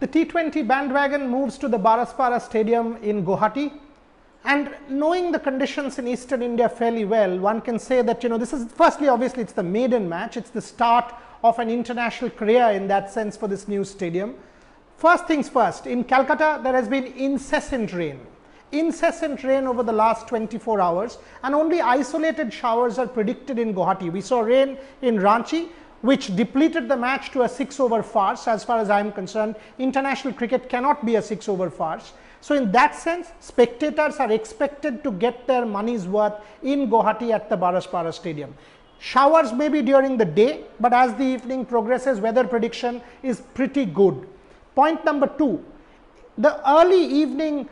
The T20 bandwagon moves to the Baraspara Stadium in Guwahati, and knowing the conditions in eastern India fairly well, one can say that this is, firstly, obviously it's the maiden match, it's the start of an international career in that sense for this new stadium. First things first, in Calcutta there has been incessant rain over the last 24 hours, and only isolated showers are predicted in Guwahati. We saw rain in Ranchi, which depleted the match to a 6-over farce. As far as I am concerned, international cricket cannot be a 6-over farce. So in that sense, spectators are expected to get their money's worth in Guwahati at the Baraspara Stadium. Showers may be during the day, but as the evening progresses, weather prediction is pretty good. Point number 2, the early evening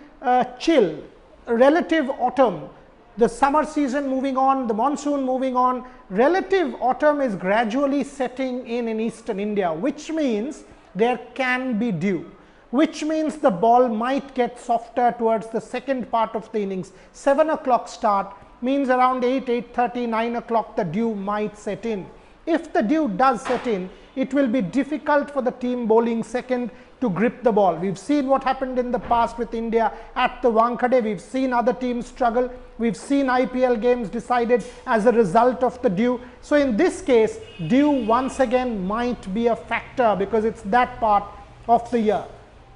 chill, relative autumn, the summer season moving on, the monsoon moving on, relative autumn is gradually setting in eastern India, which means there can be dew, which means the ball might get softer towards the second part of the innings. 7 o'clock start means around 8, 8:30, 9 o'clock the dew might set in. If the dew does set in, it will be difficult for the team bowling second to grip the ball. We've seen what happened in the past with India at the Wankhede. We've seen other teams struggle. We've seen IPL games decided as a result of the dew. So in this case, dew once again might be a factor because it's that part of the year.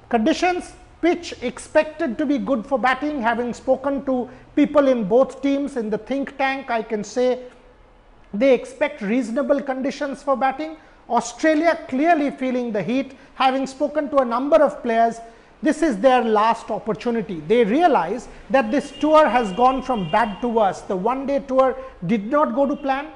Conditions, pitch expected to be good for batting. Having spoken to people in both teams in the think tank, I can say they expect reasonable conditions for batting. Australia clearly feeling the heat. Having spoken to a number of players, this is their last opportunity. They realize that this tour has gone from bad to worse. The one-day tour did not go to plan.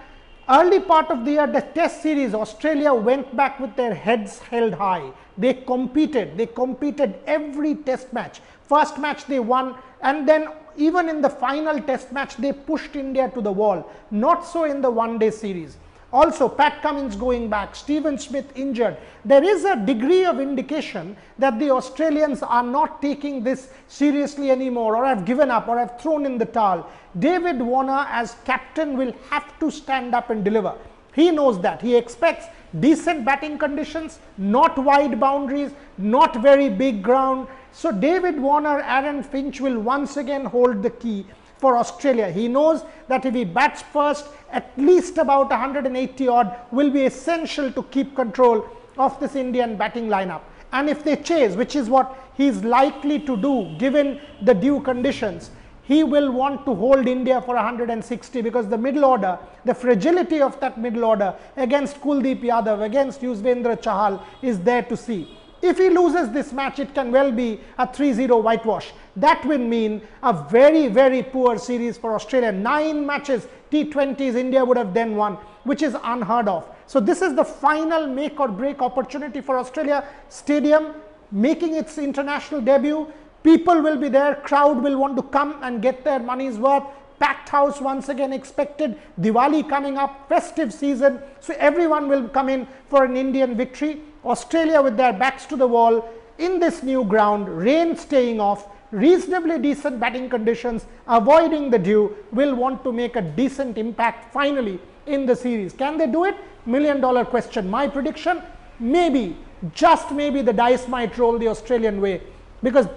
Early part of the year, the test series, Australia went back with their heads held high. They competed every test match. First match they won, and then even in the final test match, they pushed India to the wall. Not so in the one-day series. Also, Pat Cummins going back, Stephen Smith injured. There is a degree of indication that the Australians are not taking this seriously anymore, or have given up, or have thrown in the towel. David Warner as captain will have to stand up and deliver. He knows that. He expects decent batting conditions, not wide boundaries, not very big ground. So David Warner, Aaron Finch will once again hold the key for Australia. He knows that if he bats first, at least about 180 odd will be essential to keep control of this Indian batting lineup. And if they chase, which is what he's likely to do given the dew conditions, he will want to hold India for 160, because the middle order, the fragility of that middle order against Kuldeep Yadav, against Yuzvendra Chahal is there to see. If he loses this match, it can well be a 3-0 whitewash. That will mean a very, very poor series for Australia. 9 matches, T20s, India would have then won, which is unheard of. So this is the final make or break opportunity for Australia. Stadium making its international debut. People will be there. Crowd will want to come and get their money's worth. Packed house once again expected. Diwali coming up, festive season. So everyone will come in for an Indian victory. Australia with their backs to the wall in this new ground, rain staying off, reasonably decent batting conditions, avoiding the dew, will want to make a decent impact finally in the series. Can they do it? $1 million question. My prediction, maybe, just maybe the dice might roll the Australian way, because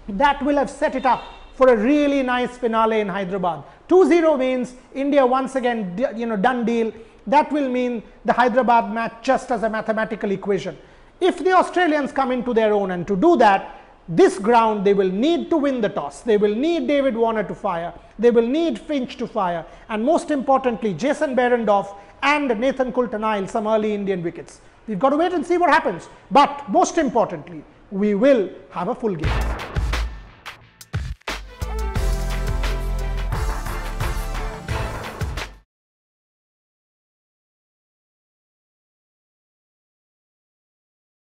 that will have set it up for a really nice finale in Hyderabad. 2-0 means India once again, done deal. That will mean the Hyderabad match just as a mathematical equation. If the Australians come into their own, and to do that, this ground, they will need to win the toss. They will need David Warner to fire. They will need Finch to fire. And most importantly, Jason Behrendorff and Nathan Coulter-Nile some early Indian wickets. We've got to wait and see what happens. But most importantly, we will have a full game.